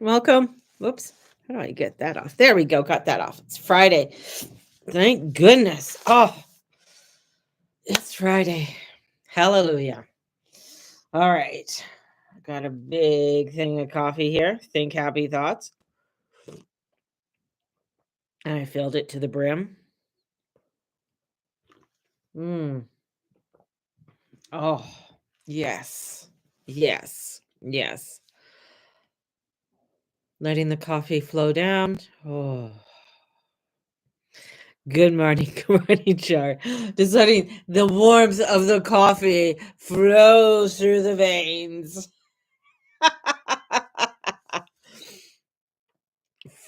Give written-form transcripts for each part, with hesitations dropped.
Welcome. Whoops. How do I get that off? There we go. Got that off. It's Friday. Thank goodness. Oh, it's Friday. Hallelujah. All right. I got a big thing of coffee here. Think happy thoughts. And I filled it to the brim. Mm. Oh, yes. Yes. Yes. Letting the coffee flow down. Oh. Good morning, good morning, Char. Just letting the warmth of the coffee flow through the veins.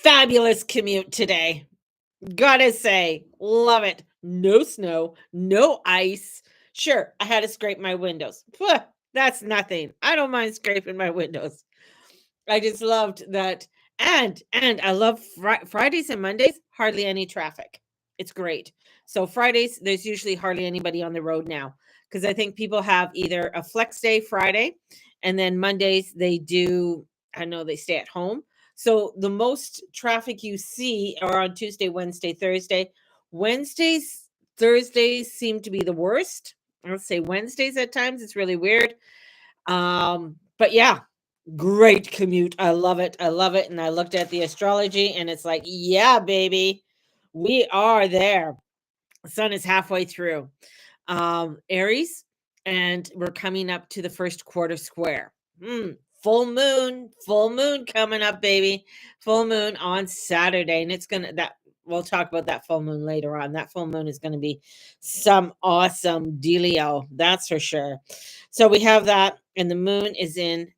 Fabulous commute today. Gotta say, love it. No snow, no ice. Sure, I had to scrape my windows. Phew, that's nothing. I don't mind scraping my windows. I just loved that. And I love Fridays and Mondays, hardly any traffic. It's great. So Fridays, there's usually hardly anybody on the road now because I think people have either a flex day Friday and then Mondays they do, I know they stay at home. So the most traffic you see are on Tuesday, Wednesday, Thursday. Wednesdays, Thursdays seem to be the worst. Let's say Wednesdays at times. It's really weird. But yeah, great commute. I love it. I love it. And I looked at the astrology and it's like, yeah, baby, we are there. The sun is halfway through. Aries, and we're coming up to the first quarter square. Full moon coming up, baby. Full moon on Saturday. And it's gonna that we'll talk about that full moon later on. That full moon is gonna be some awesome dealio, that's for sure. So we have that, and the moon is in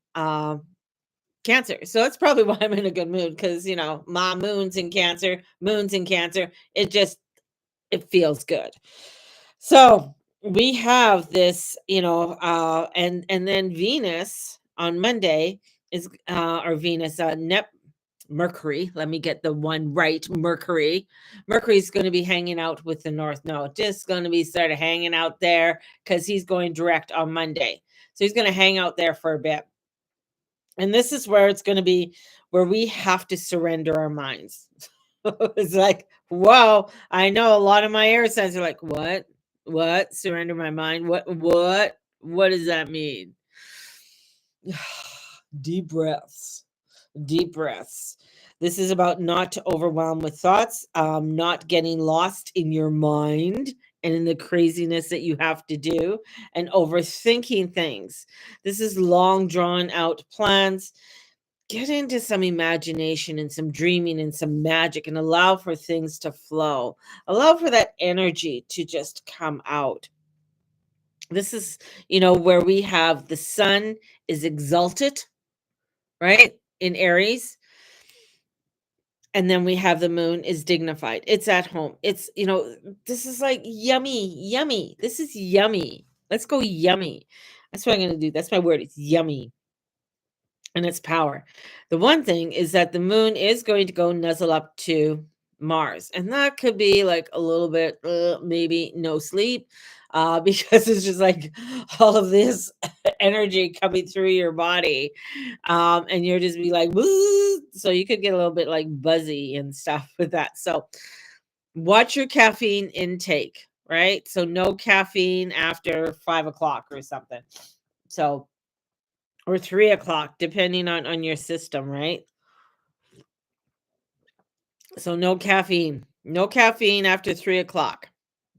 Cancer. So that's probably why I'm in a good mood because my moon's in Cancer, moon's in Cancer. It feels good. So we have this, and then Venus on Monday is or Venus, Mercury. Let me get the one right. Mercury's going to be hanging out with the North Node, just going to be sort of hanging out there because he's going direct on Monday. So he's going to hang out there for a bit. And this is where it's going to be where we have to surrender our minds. It's like, whoa, I know a lot of my air signs are like, what? What? Surrender my mind? What? What does that mean? Deep breaths. Deep breaths. This is about not to overwhelm with thoughts, not getting lost in your mind and in the craziness that you have to do and overthinking things. This is long drawn out plans. Get into some imagination and some dreaming and some magic and allow for things to flow. Allow for that energy to just come out. This is, where we have the sun is exalted, right? In Aries. And then we have the moon is dignified. It's at home. It's, this is like yummy, yummy. This is yummy. Let's go yummy. That's what I'm going to do. That's my word. It's yummy. And its power. The one thing is that the moon is going to go nuzzle up to Mars. And that could be like a little bit, maybe no sleep, because it's just like all of this energy coming through your body. And you're just be like, woo! So you could get a little bit like buzzy and stuff with that. So watch your caffeine intake, right? So no caffeine after 5 o'clock or something. So or 3 o'clock, depending on your system, right? So no caffeine. No caffeine after 3 o'clock.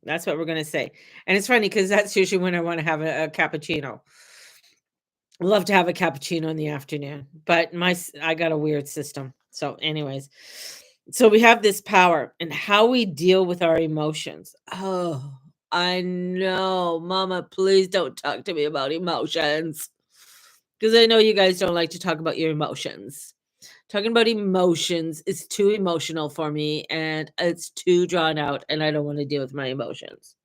That's what we're gonna say. And it's funny because that's usually when I want to have a cappuccino. I love to have a cappuccino in the afternoon, but I got a weird system. So, anyways, so we have this power and how we deal with our emotions. Oh, I know, Mama. Please don't talk to me about emotions because I know you guys don't like to talk about your emotions. Talking about emotions is too emotional for me and it's too drawn out and I don't want to deal with my emotions.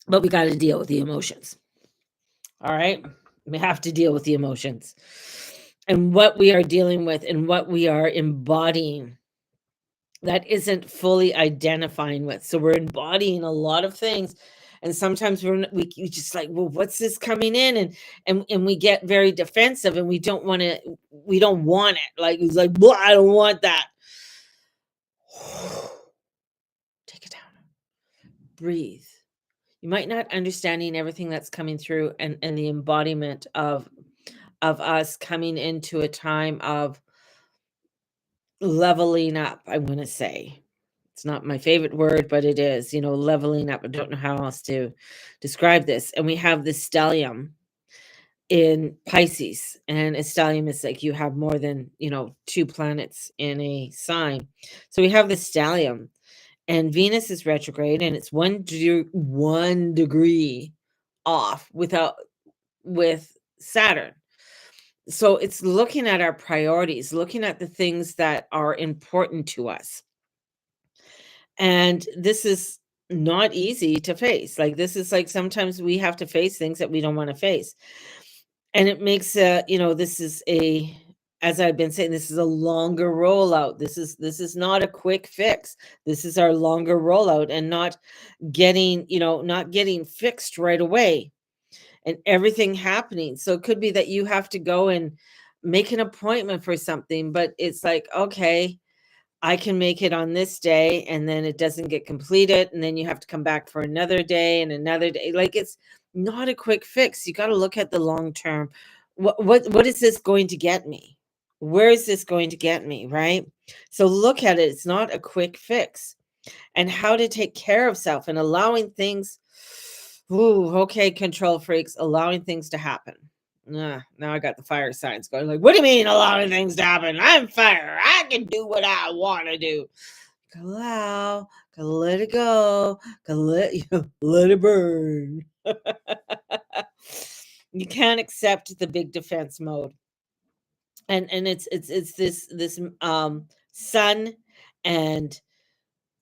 But we got to deal with the emotions. All right? We have to deal with the emotions. And what we are dealing with and what we are embodying that isn't fully identifying with. So we're embodying a lot of things And sometimes we just like, well, what's this coming in? And we get very defensive, and we don't want it. Like it's like, well, I don't want that. Take it down. Breathe. You might not understanding everything that's coming through, and the embodiment of us coming into a time of leveling up, I want to say. It's not my favorite word, but it is, leveling up. I don't know how else to describe this. And we have the stellium in Pisces, and a stellium is like you have more than, two planets in a sign. So we have the stellium, and Venus is retrograde, and it's 1 degree off with Saturn. So it's looking at our priorities, looking at the things that are important to us. And this is not easy to face. Like, this is like sometimes we have to face things that we don't want to face. And it makes this is as I've been saying, this is a longer rollout. This is not a quick fix. This is our longer rollout, and not getting fixed right away, and everything happening. So it could be that you have to go and make an appointment for something, but it's like, okay, I can make it on this day, and then it doesn't get completed, and then you have to come back for another day and another day. Like, it's not a quick fix. You got to look at the long term. What is this going to get me? Where is this going to get me, right? So look at it. It's not a quick fix. And how to take care of self and allowing things. Ooh, okay, control freaks, allowing things to happen. Now I got the fire signs going. Like, what do you mean allowing things to happen? I'm fire. I can do what I want to do. Allow, gotta let it go, gotta let it burn. You can't accept the big defense mode, and it's this sun and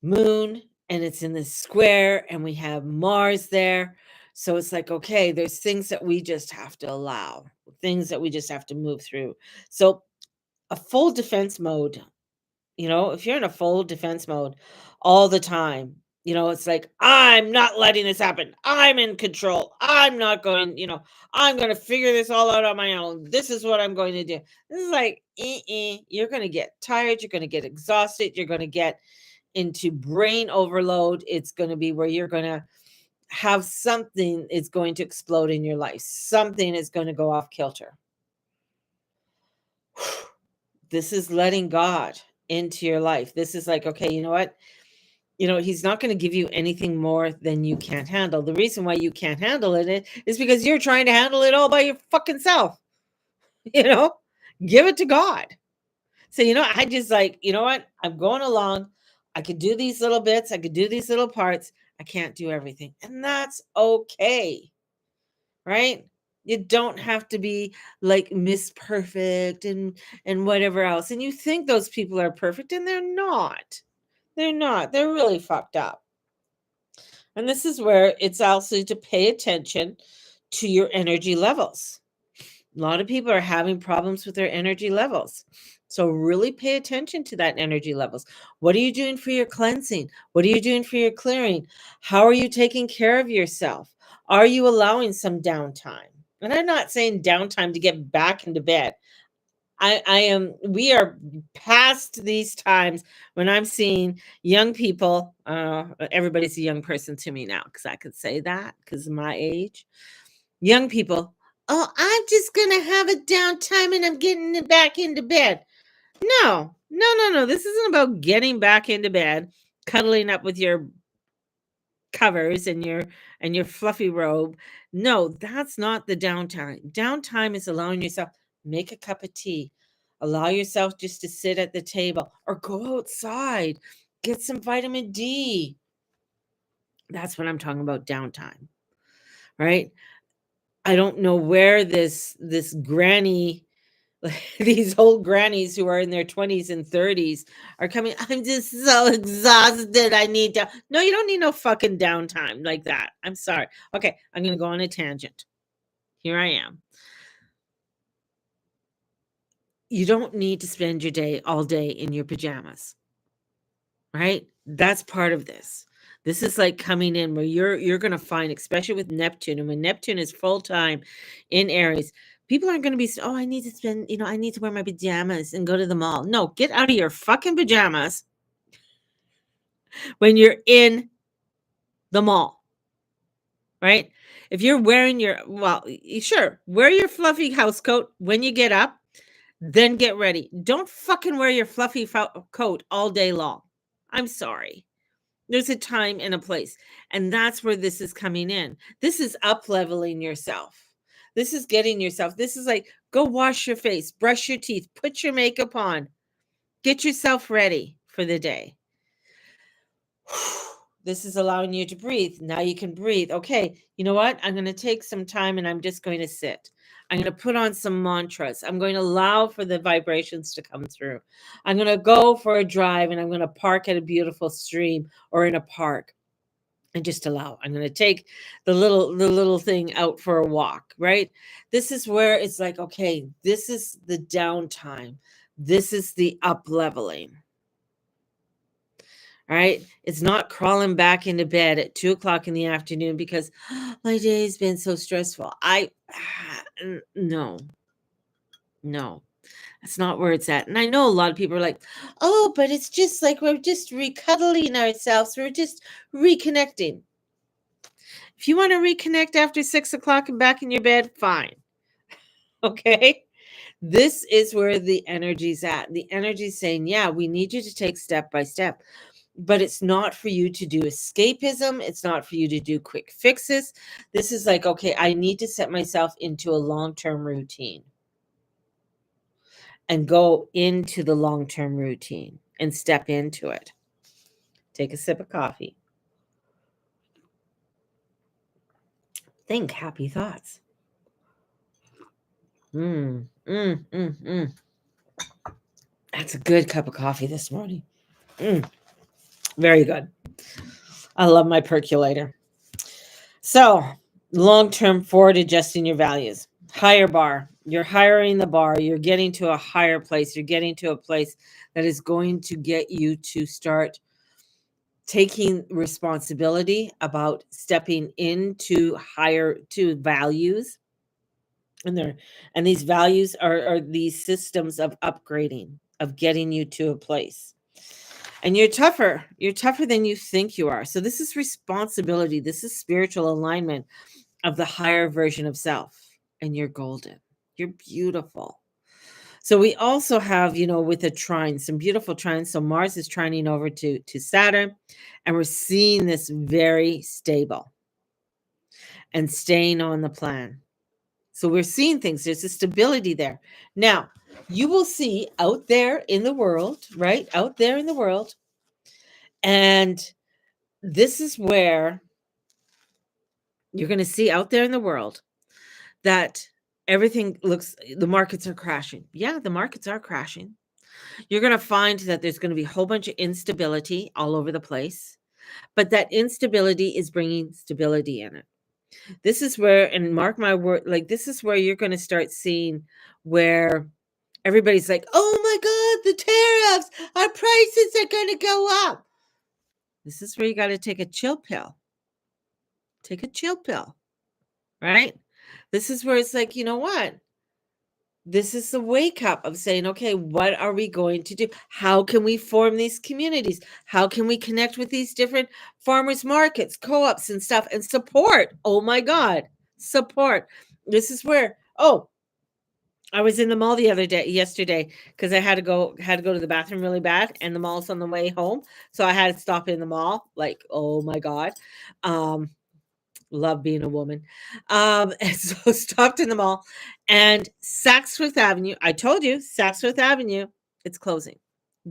moon, and it's in this square, and we have Mars there. So it's like, okay, there's things that we just have to allow, things that we just have to move through. So a full defense mode, if you're in a full defense mode all the time, it's like, I'm not letting this happen. I'm in control. I'm not going, I'm going to figure this all out on my own. This is what I'm going to do. This is like, you're going to get tired. You're going to get exhausted. You're going to get into brain overload. It's going to be where you're going to have something is going to explode in your life. Something is going to go off kilter. This is letting God into your life. This is like, okay, you know what? He's not going to give you anything more than you can't handle. The reason why you can't handle it is because you're trying to handle it all by your fucking self. Give it to God. So, I just like, you know what? I'm going along. I could do these little bits. I could do these little parts. I can't do everything. And that's okay. Right? You don't have to be like Miss Perfect and whatever else. And you think those people are perfect, and they're not. They're not. They're really fucked up. And this is where it's also to pay attention to your energy levels. A lot of people are having problems with their energy levels. So really pay attention to that energy levels. What are you doing for your cleansing? What are you doing for your clearing? How are you taking care of yourself? Are you allowing some downtime? And I'm not saying downtime to get back into bed. We are past these times when I'm seeing young people. Everybody's a young person to me now, because I could say that because of my age. Young people, oh, I'm just gonna have a downtime and I'm getting it back into bed. No, no, no, no. This isn't about getting back into bed, cuddling up with your covers and your fluffy robe. No, that's not the downtime. Downtime is allowing yourself make a cup of tea. Allow yourself just to sit at the table or go outside. Get some vitamin D. That's what I'm talking about, downtime. Right? I don't know where this granny these old grannies who are in their 20s and 30s are coming. I'm just so exhausted. I need to. No, you don't need no fucking downtime like that. I'm sorry. Okay, I'm going to go on a tangent. Here I am. You don't need to spend your day all day in your pajamas, right? That's part of this. This is like coming in where you're going to find, especially with Neptune, and when Neptune is full time in Aries, people aren't going to be, oh, I need to spend, I need to wear my pajamas and go to the mall. No, get out of your fucking pajamas when you're in the mall, right? If you're wearing sure, wear your fluffy house coat when you get up, then get ready. Don't fucking wear your fluffy coat all day long. I'm sorry. There's a time and a place. And that's where this is coming in. This is up-leveling yourself. This is getting yourself. This is like, go wash your face, brush your teeth, put your makeup on, get yourself ready for the day. This is allowing you to breathe. Now you can breathe. Okay, you know what? I'm going to take some time and I'm just going to sit. I'm going to put on some mantras. I'm going to allow for the vibrations to come through. I'm going to go for a drive and I'm going to park at a beautiful stream or in a park and just allow. I'm going to take the little thing out for a walk, right? This is where it's like, okay, this is the downtime. This is the up-leveling. Right? It's not crawling back into bed at 2:00 in the afternoon because my day's been so stressful. No, that's not where it's at. And I know a lot of people are like, oh, but it's just like we're just recuddling ourselves. We're just reconnecting. If you want to reconnect after 6:00 and back in your bed, fine. Okay. This is where the energy's at. The energy's saying, yeah, we need you to take step by step. But it's not for you to do escapism. It's not for you to do quick fixes. This is like, okay, I need to set myself into a long-term routine and go into the long-term routine and step into it. Take a sip of coffee. Think happy thoughts. That's a good cup of coffee this morning. Very good. I love my percolator. So, long-term forward adjusting your values. Higher bar. You're hiring the bar. You're getting to a higher place. You're getting to a place that is going to get you to start taking responsibility about stepping into higher to values. And these values are these systems of upgrading, of getting you to a place. And you're tougher. You're tougher than you think you are. So this is responsibility. This is spiritual alignment of the higher version of self. And you're golden. You're beautiful. So we also have, with a trine, some beautiful trines. So Mars is trining over to Saturn. And we're seeing this very stable and staying on the plan. So we're seeing things. There's a stability there. Now, you will see out there in the world, right? Out there in the world. And this is where you're going to see out there in the world that everything the markets are crashing. Yeah, the markets are crashing. You're going to find that there's going to be a whole bunch of instability all over the place, but that instability is bringing stability in it. This is where, and mark my word, like this is where you're going to start seeing where everybody's like, oh my God, the tariffs, our prices are going to go up. This is where you got to take a chill pill. Take a chill pill, right? This is where it's like, you know what? This is the wake up of saying, okay, what are we going to do? How can we form these communities? How can we connect with these different farmers markets, co-ops and stuff and support? Oh my God, support. This is where, I was in the mall yesterday, because I had to go to the bathroom really bad, and the mall's on the way home. So I had to stop in the mall. Like, oh my God. Love being a woman. And so stopped in the mall, and Saks Fifth Avenue. I told you, Saks Fifth Avenue, it's closing.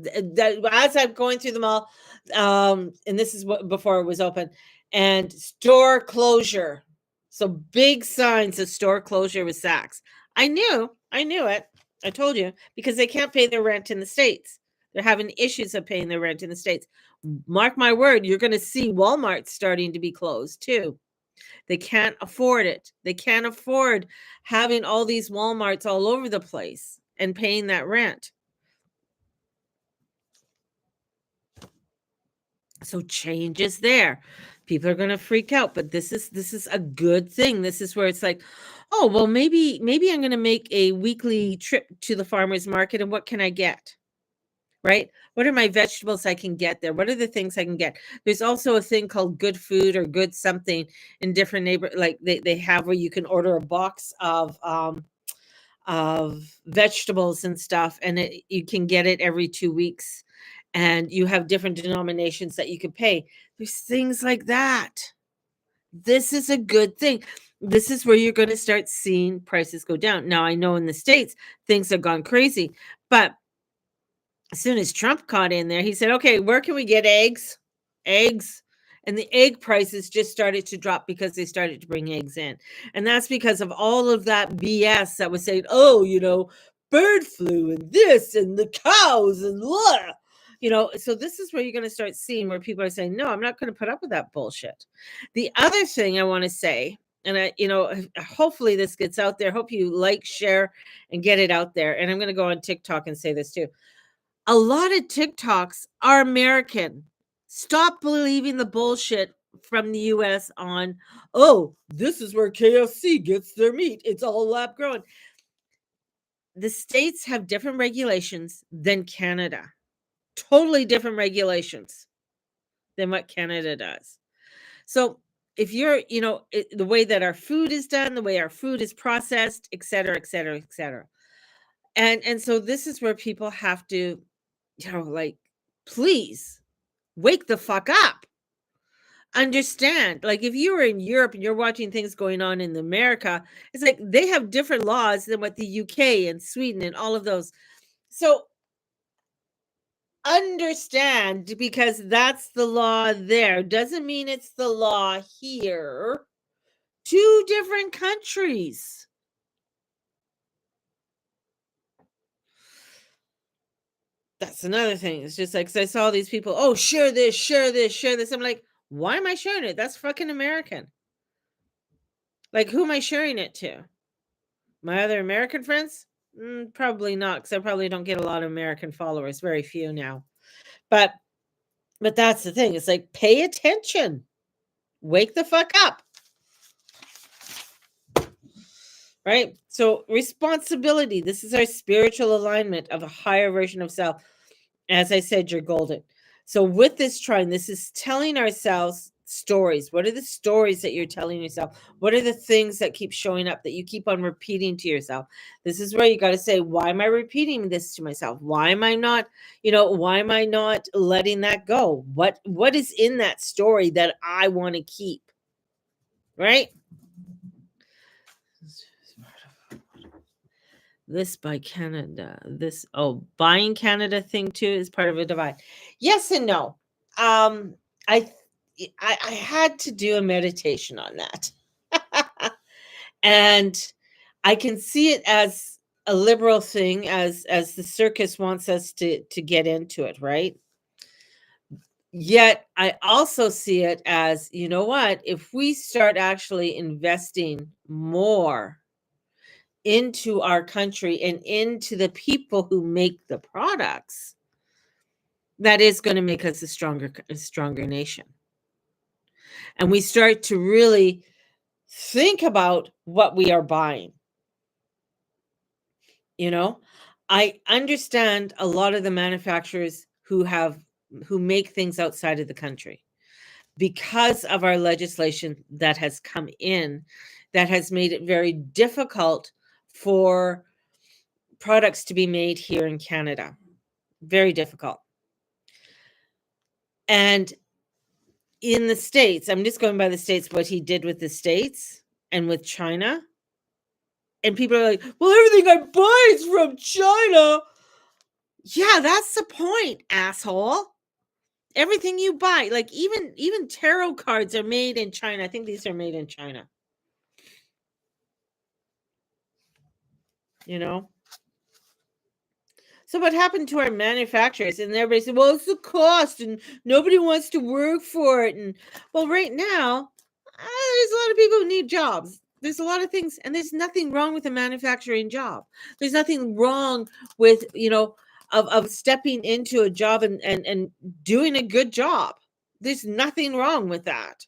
As I'm going through the mall, and this is what before it was open, and store closure. So big signs of store closure with Saks. I knew it. I told you, because they can't pay their rent in the States. They're having issues of paying their rent in the States. Mark my word, you're going to see Walmart starting to be closed too. They can't afford it. They can't afford having all these Walmarts all over the place and paying that rent. So change is there. People are going to freak out, but this is a good thing. This is where it's like, oh, well, maybe I'm going to make a weekly trip to the farmers market, and what can I get? Right? What are my vegetables I can get there? What are the things I can get? There's also a thing called Good Food or Good something in different like they have where you can order a box of vegetables and stuff, and you can get it every 2 weeks, and you have different denominations that you could pay. There's things like that. This is a good thing. This is where you're going to start seeing prices go down. Now, I know in the States, things have gone crazy, but as soon as Trump caught in there, he said, okay, where can we get eggs? Eggs. And the egg prices just started to drop because they started to bring eggs in. And that's because of all of that BS that was saying, oh, bird flu and this and the cows and blah. So this is where you're going to start seeing where people are saying, no, I'm not going to put up with that bullshit. The other thing I want to say, and hopefully this gets out there. Hope you like, share, and get it out there. And I'm going to go on TikTok and say this too. A lot of TikToks are American. Stop believing the bullshit from the US on, oh, this is where KFC gets their meat. It's all lab grown. The States have different regulations than Canada. Totally different regulations than what Canada does. So if you're, the way that our food is done, the way our food is processed, et cetera, et cetera, et cetera. And so this is where people have to, like, please wake the fuck up. Understand, like, if you were in Europe and you're watching things going on in America, it's like they have different laws than what the UK and Sweden and all of those. So understand, because that's the law there doesn't mean it's the law here. Two different countries. That's another thing. It's just like, 'cause I saw these people, oh, share this, share this, share this. I'm like, why am I sharing it? That's fucking American. Like, who am I sharing it to? My other American friends? Probably not, because I probably don't get a lot of American followers. Very few now. But that's the thing. It's like, pay attention. Wake the fuck up. Right? So responsibility. This is our spiritual alignment of a higher version of self. As I said, you're golden. So with this trine, this is telling ourselves stories. What are the stories that you're telling yourself? What are the things that keep showing up that you keep on repeating to yourself? This is where you got to say, why am I repeating this to myself? Why am I not, why am I not letting that go? What is in that story that I want to keep? Right? This by Canada. Buying Canada thing too is part of a divide. Yes and no. I had to do a meditation on that. And I can see it as a liberal thing, as the circus wants us to get into it, right? Yet I also see it as, you know what, if we start actually investing more into our country and into the people who make the products, that is going to make us a stronger nation. And we start to really think about what we are buying. I understand a lot of the manufacturers who make things outside of the country, because of our legislation that has come in that has made it very difficult for products to be made here in Canada. Very difficult. And in the States, I'm just going by the States, what he did with the States and with China. And people are like, well, everything I buy is from China. Yeah, that's the point, asshole. Everything you buy, like even tarot cards are made in China. I think these are made in China. So what happened to our manufacturers? And everybody said, well, it's the cost and nobody wants to work for it. And well, right now, there's a lot of people who need jobs. There's a lot of things, and there's nothing wrong with a manufacturing job. There's nothing wrong with, of stepping into a job and doing a good job. There's nothing wrong with that,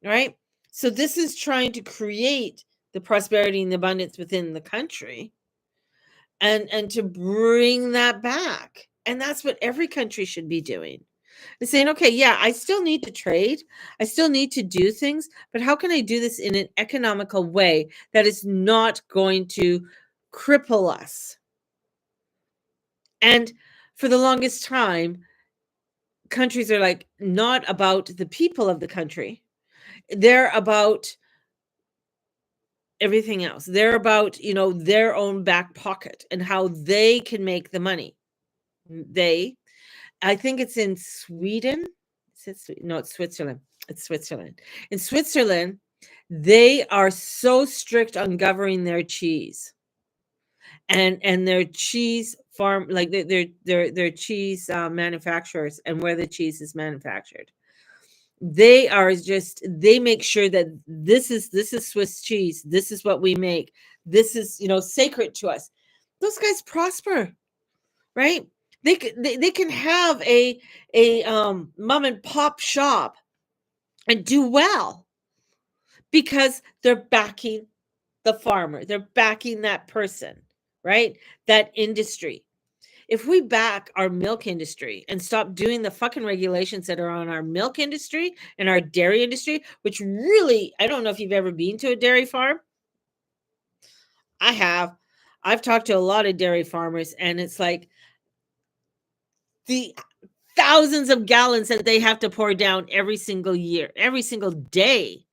right? So this is trying to create the prosperity and the abundance within the country, and to bring that back. And that's what every country should be doing. And saying, okay, yeah, I still need to trade. I still need to do things, but how can I do this in an economical way that is not going to cripple us? And for the longest time, countries are like not about the people of the country. They're about everything else. They're about, their own back pocket and how they can make the money. They, I think it's in Sweden. No, it's Switzerland. It's Switzerland. In Switzerland, they are so strict on governing their cheese and their cheese farm, like their cheese manufacturers and where the cheese is manufactured. They make sure that this is Swiss cheese. This is what we make. This is, sacred to us. Those guys prosper, right? They can have a mom and pop shop and do well because they're backing the farmer. They're backing that person, right? That industry. If we back our milk industry and stop doing the fucking regulations that are on our milk industry and our dairy industry, which really, I don't know if you've ever been to a dairy farm. I have. I've talked to a lot of dairy farmers, and it's like the thousands of gallons that they have to pour down every single year, every single day,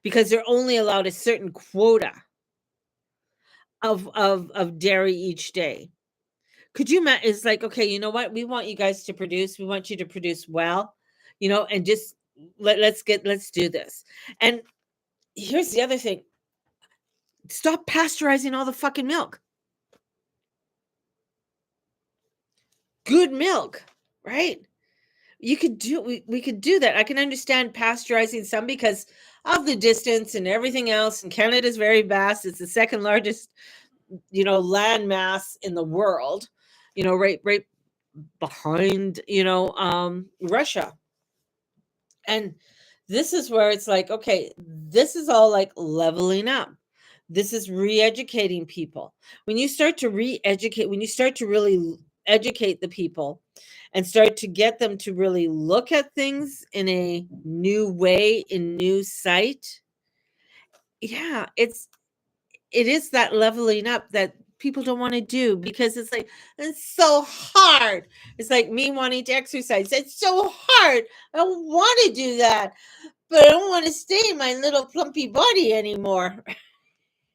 because they're only allowed a certain quota of dairy each day. Could you imagine? It's like, okay, you know what? We want you guys to produce. We want you to produce well, and just let's do this. And here's the other thing. Stop pasteurizing all the fucking milk. Good milk, right? We could do that. I can understand pasteurizing some because of the distance and everything else. And Canada's very vast. It's the second largest, land mass in the world, right behind, Russia. And this is where it's like, okay, this is all like leveling up. This is re-educating people. When you start to re-educate, when you start to really educate the people and start to get them to really look at things in a new way, in new sight, yeah, it is that leveling up that people don't want to do because it's like, it's so hard. It's like me wanting to exercise. It's so hard. I don't want to do that, but I don't want to stay in my little plumpy body anymore.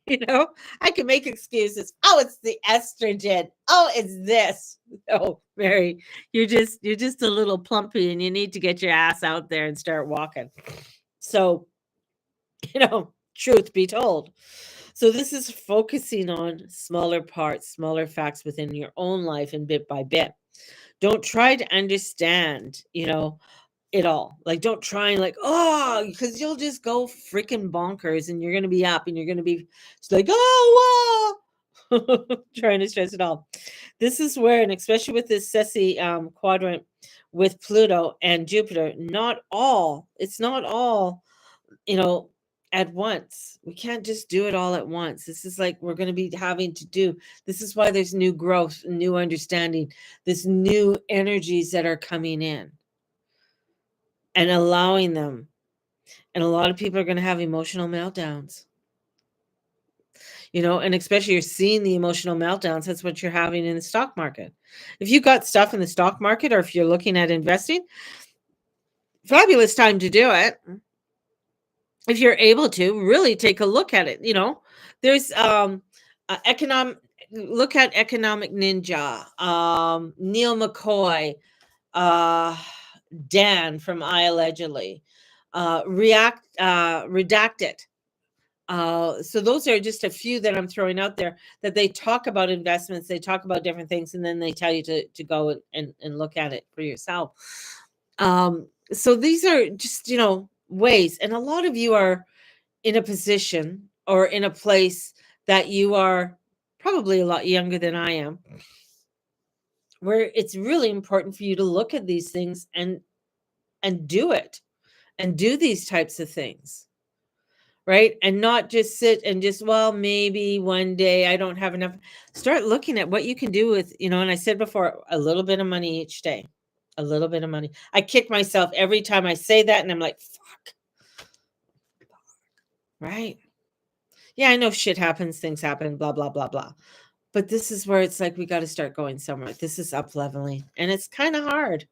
I can make excuses. Oh, it's the estrogen. Oh, it's this. Oh, Mary, you're just a little plumpy and you need to get your ass out there and start walking. So, truth be told. So this is focusing on smaller parts, smaller facts within your own life and bit by bit. Don't try to understand, it all. Like, don't try and because you'll just go freaking bonkers and you're going to be up and you're going to be just like, oh, whoa, trying to stress it all. This is where, and especially with this Ceci quadrant with Pluto and Jupiter, it's not all, at once. We can't just do it all at once. This is like we're going to be having to do. This is why there's new growth, new understanding, this new energies that are coming in and allowing them. And a lot of people are going to have emotional meltdowns. And especially you're seeing the emotional meltdowns. That's what you're having in the stock market. If you got stuff in the stock market or if you're looking at investing, fabulous time to do it. If you're able to really take a look at it, there's look at Economic Ninja, Neil McCoy, Dan from iAllegedly, Redacted. So those are just a few that I'm throwing out there that they talk about investments, they talk about different things, and then they tell you to go and look at it for yourself. So these are just, ways. And a lot of you are in a position or in a place that you are probably a lot younger than I am, where it's really important for you to look at these things and and do it and do these types of things, right? And not just sit and just, well, maybe one day I don't have enough. Start looking at what you can do with, and I said before, a little bit of money each day, a little bit of money. I kick myself every time I say that, and I'm like, fuck, right? Yeah, I know shit happens, things happen, blah, blah, blah, blah. But this is where it's like, we got to start going somewhere. This is up leveling, and it's kind of hard.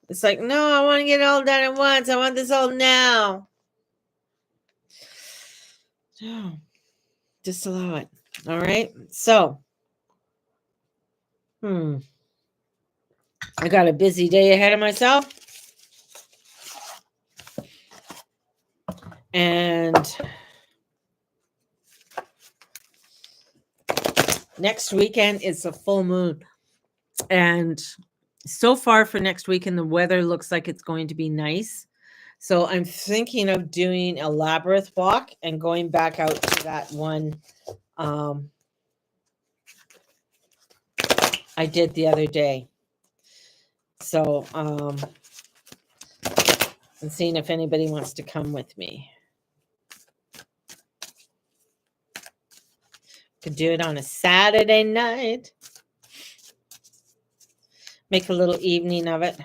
It's like, no, I want to get it all done at once. I want this all now. No, just allow it. All right. So, I got a busy day ahead of myself. And next weekend is a full moon. And so far for next weekend, the weather looks like it's going to be nice. So I'm thinking of doing a labyrinth walk and going back out to that one I did the other day. So I'm seeing if anybody wants to come with me. Could do it on a Saturday night. Make a little evening of it.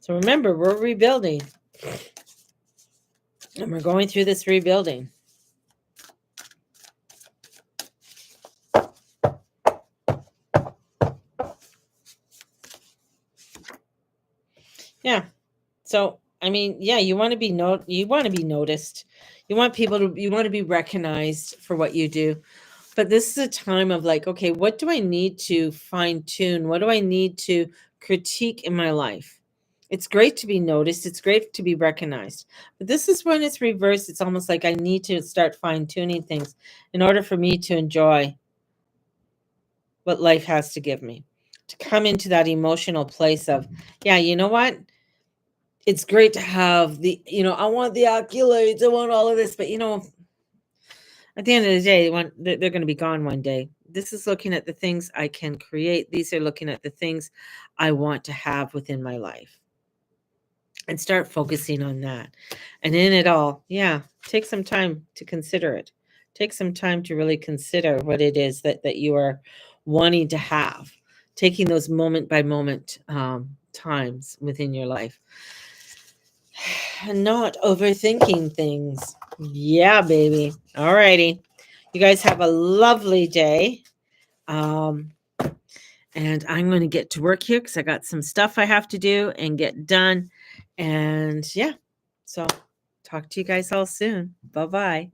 So remember, we're rebuilding. And we're going through this rebuilding. Yeah. So, I mean, yeah, you want to be noticed. You want to be recognized for what you do. But this is a time of like, okay, what do I need to fine tune? What do I need to critique in my life? It's great to be noticed. It's great to be recognized. But this is when it's reversed. It's almost like I need to start fine tuning things in order for me to enjoy what life has to give me. To come into that emotional place of, yeah, you know what? It's great to have I want the accolades. I want all of this. But, at the end of the day, they're going to be gone one day. This is looking at the things I can create. These are looking at the things I want to have within my life. And start focusing on that. And in it all, take some time to consider it. Take some time to really consider what it is that you are wanting to have. Taking those moment by moment times within your life. And not overthinking things. Yeah, baby. All righty. You guys have a lovely day. And I'm going to get to work here because I got some stuff I have to do and get done. And so talk to you guys all soon. Bye-bye.